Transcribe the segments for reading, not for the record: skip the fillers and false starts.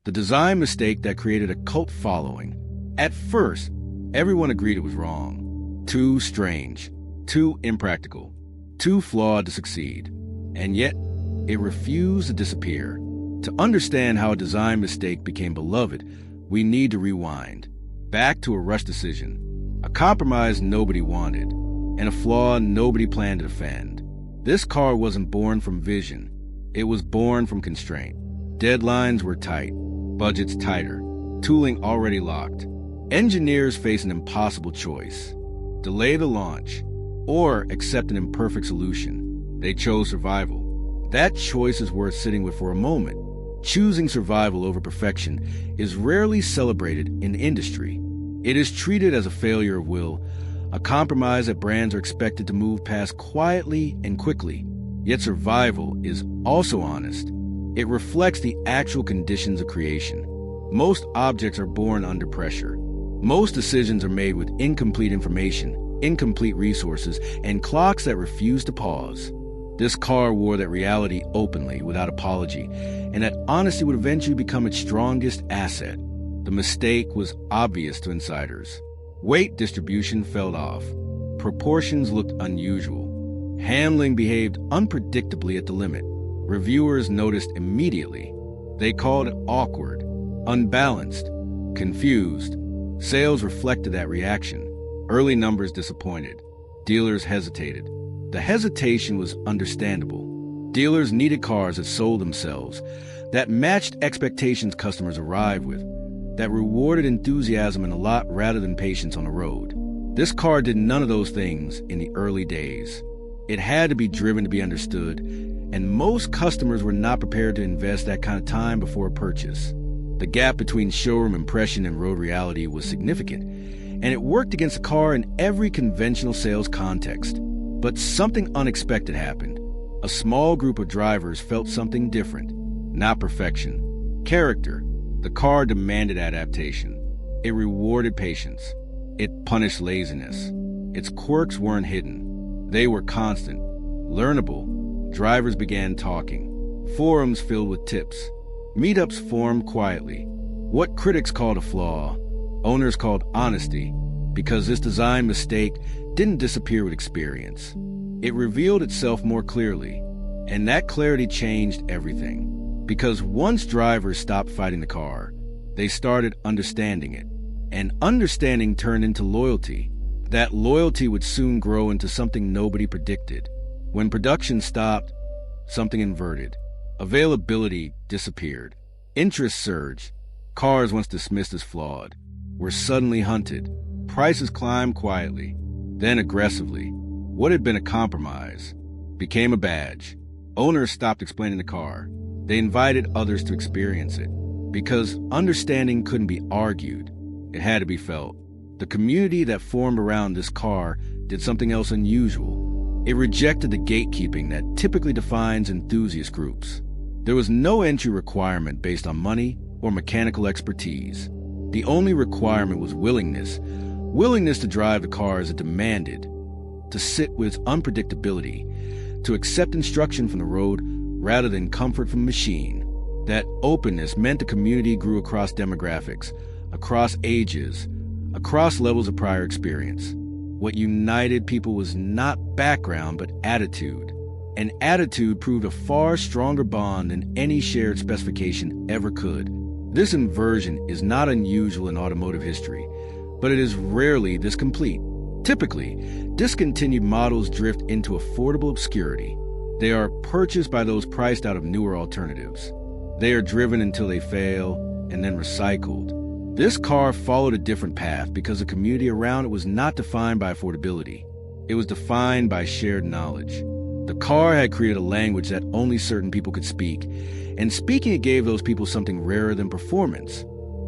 The design mistake that created a cult following. At first, everyone agreed it was wrong. Too strange, too impractical, too flawed to succeed. And yet, it refused to disappear. To understand how a design mistake became beloved, we need to rewind. Back to a rushed decision, a compromise nobody wanted, and a flaw nobody planned to defend. This car wasn't born from vision. It was born from constraint. Deadlines were tight, budgets tighter, tooling already locked. Engineers faced an impossible choice: delay the launch or accept an imperfect solution. They chose survival. That choice is worth sitting with for a moment. Choosing survival over perfection is rarely celebrated in the industry. It is treated as a failure of will, a compromise that brands are expected to move past quietly and quickly. Yet survival is also honest. It reflects the actual conditions of creation. Most objects are born under pressure. Most decisions are made with incomplete information, incomplete resources, and clocks that refuse to pause. This car wore that reality openly, without apology, and that honesty would eventually become its strongest asset. The mistake was obvious to insiders. Weight distribution fell off. Proportions looked unusual. Handling behaved unpredictably at the limit. Reviewers noticed immediately. They called it awkward, unbalanced, confused. Sales reflected that reaction. Early numbers disappointed. Dealers hesitated. The hesitation was understandable. Dealers needed cars that sold themselves, that matched expectations customers arrived with, that rewarded enthusiasm in a lot rather than patience on the road. This car did none of those things in the early days. It had to be driven to be understood, and most customers were not prepared to invest that kind of time before a purchase. The gap between showroom impression and road reality was significant, and it worked against the car in every conventional sales context. But something unexpected happened. A small group of drivers felt something different. Not perfection. Character. The car demanded adaptation. It rewarded patience. It punished laziness. Its quirks weren't hidden. They were constant. Learnable. Drivers began talking. Forums filled with tips. Meetups formed quietly. What critics called a flaw, owners called honesty, because this design mistake didn't disappear with experience. It revealed itself more clearly, and that clarity changed everything. Because once drivers stopped fighting the car, they started understanding it. And understanding turned into loyalty. That loyalty would soon grow into something nobody predicted. When production stopped, something inverted. Availability disappeared. Interest surged. Cars once dismissed as flawed were suddenly hunted. Prices climbed quietly, then aggressively. What had been a compromise became a badge. Owners stopped explaining the car. They invited others to experience it. Because understanding couldn't be argued, it had to be felt. The community that formed around this car did something else unusual. It rejected the gatekeeping that typically defines enthusiast groups. There was no entry requirement based on money or mechanical expertise. The only requirement was willingness. Willingness to drive the car as it demanded, to sit with its unpredictability, to accept instruction from the road rather than comfort from the machine. That openness meant the community grew across demographics, across ages, across levels of prior experience. What united people was not background, but attitude. And attitude proved a far stronger bond than any shared specification ever could. This inversion is not unusual in automotive history, but it is rarely this complete. Typically, discontinued models drift into affordable obscurity. They are purchased by those priced out of newer alternatives. They are driven until they fail and then recycled. This car followed a different path because the community around it was not defined by affordability. It was defined by shared knowledge. The car had created a language that only certain people could speak, and speaking it gave those people something rarer than performance: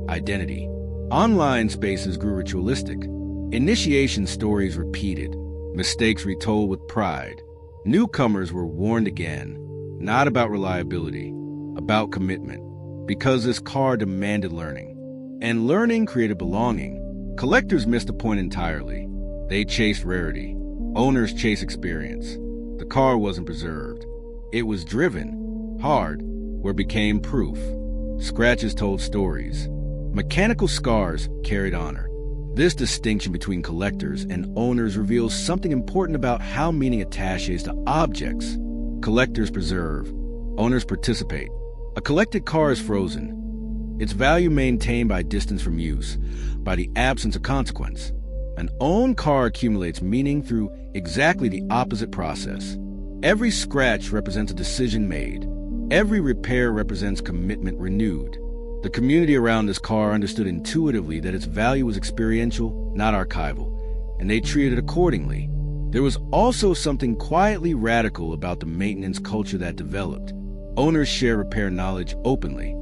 identity. Online spaces grew ritualistic. Initiation stories repeated, mistakes retold with pride. Newcomers were warned again, not about reliability, about commitment, because this car demanded learning. And learning created belonging. Collectors missed the point entirely. They chased rarity. Owners chased experience. The car wasn't preserved. It was driven, hard, where it became proof. Scratches told stories. Mechanical scars carried honor. This distinction between collectors and owners reveals something important about how meaning attaches to objects. Collectors preserve. Owners participate. A collected car is frozen. Its value maintained by distance from use, by the absence of consequence. An owned car accumulates meaning through exactly the opposite process. Every scratch represents a decision made. Every repair represents commitment renewed. The community around this car understood intuitively that its value was experiential, not archival, and they treated it accordingly. There was also something quietly radical about the maintenance culture that developed. Owners shared repair knowledge openly.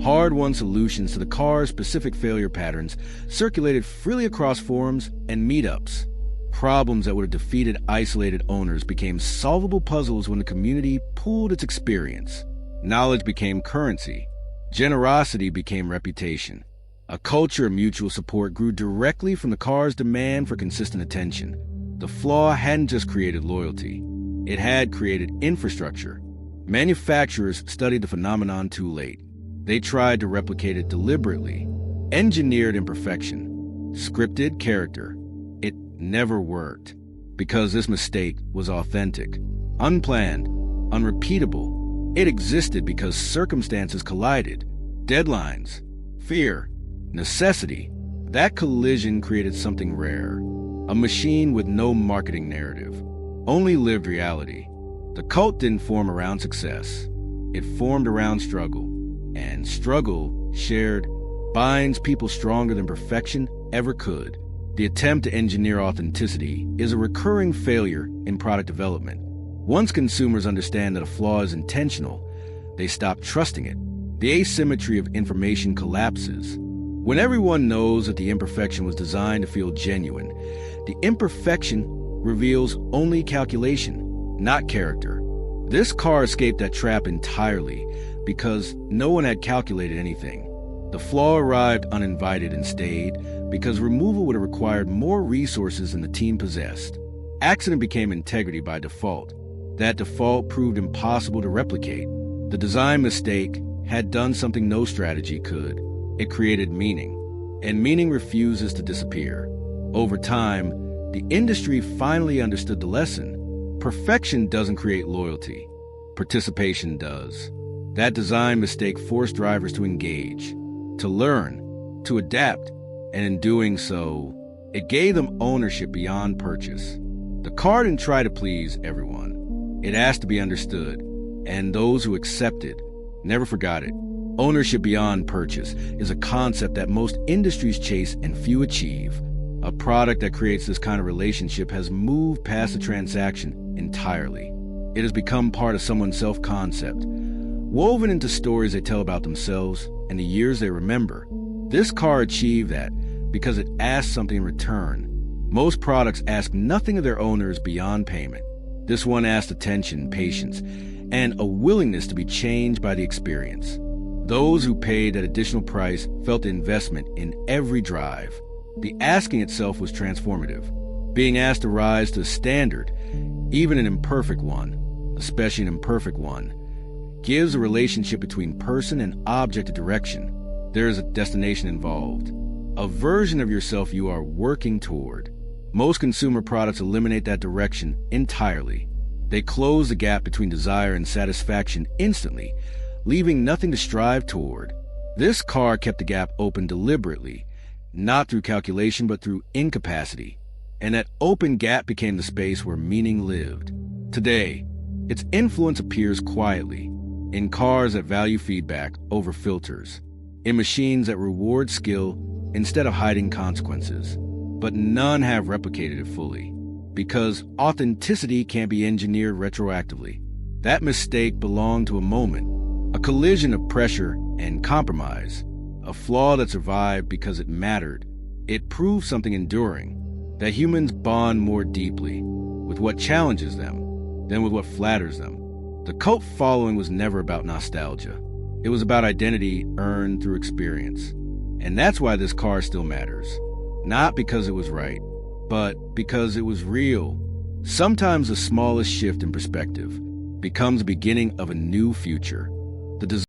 Hard-won solutions to the car's specific failure patterns circulated freely across forums and meetups. Problems that would have defeated isolated owners became solvable puzzles when the community pooled its experience. Knowledge became currency. Generosity became reputation. A culture of mutual support grew directly from the car's demand for consistent attention. The flaw hadn't just created loyalty. It had created infrastructure. Manufacturers studied the phenomenon too late. They tried to replicate it deliberately. Engineered imperfection. Scripted character. It never worked. Because this mistake was authentic. Unplanned. Unrepeatable. It existed because circumstances collided. Deadlines. Fear. Necessity. That collision created something rare. A machine with no marketing narrative. Only lived reality. The cult didn't form around success. It formed around struggle. And struggle, shared, binds people stronger than perfection ever could. The attempt to engineer authenticity is a recurring failure in product development. Once consumers understand that a flaw is intentional, they stop trusting it. The asymmetry of information collapses. When everyone knows that the imperfection was designed to feel genuine, the imperfection reveals only calculation, not character. This car escaped that trap entirely because no one had calculated anything. The flaw arrived uninvited and stayed because removal would have required more resources than the team possessed. Accident became integrity by default. That default proved impossible to replicate. The design mistake had done something no strategy could. It created meaning, and meaning refuses to disappear. Over time, the industry finally understood the lesson. Perfection doesn't create loyalty. Participation does. That design mistake forced drivers to engage, to learn, to adapt, and in doing so, it gave them ownership beyond purchase. The car didn't try to please everyone. It asked to be understood, and those who accepted never forgot it. Ownership beyond purchase is a concept that most industries chase and few achieve. A product that creates this kind of relationship has moved past the transaction entirely. It has become part of someone's self-concept, woven into stories they tell about themselves and the years they remember. This car achieved that because it asked something in return. Most products ask nothing of their owners beyond payment. This one asked attention, patience, and a willingness to be changed by the experience. Those who paid that additional price felt the investment in every drive. The asking itself was transformative. Being asked to rise to a standard, even an imperfect one, especially an imperfect one, gives a relationship between person and object a direction. There is a destination involved, a version of yourself you are working toward. Most consumer products eliminate that direction entirely. They close the gap between desire and satisfaction instantly, leaving nothing to strive toward. This car kept the gap open deliberately, not through calculation but through incapacity. And that open gap became the space where meaning lived. Today, its influence appears quietly, in cars that value feedback over filters, in machines that reward skill instead of hiding consequences. But none have replicated it fully, because authenticity can't be engineered retroactively. That mistake belonged to a moment, a collision of pressure and compromise, a flaw that survived because it mattered. It proved something enduring, that humans bond more deeply with what challenges them than with what flatters them. The cult following was never about nostalgia. It was about identity earned through experience. And that's why this car still matters. Not because it was right, but because it was real. Sometimes the smallest shift in perspective becomes the beginning of a new future. The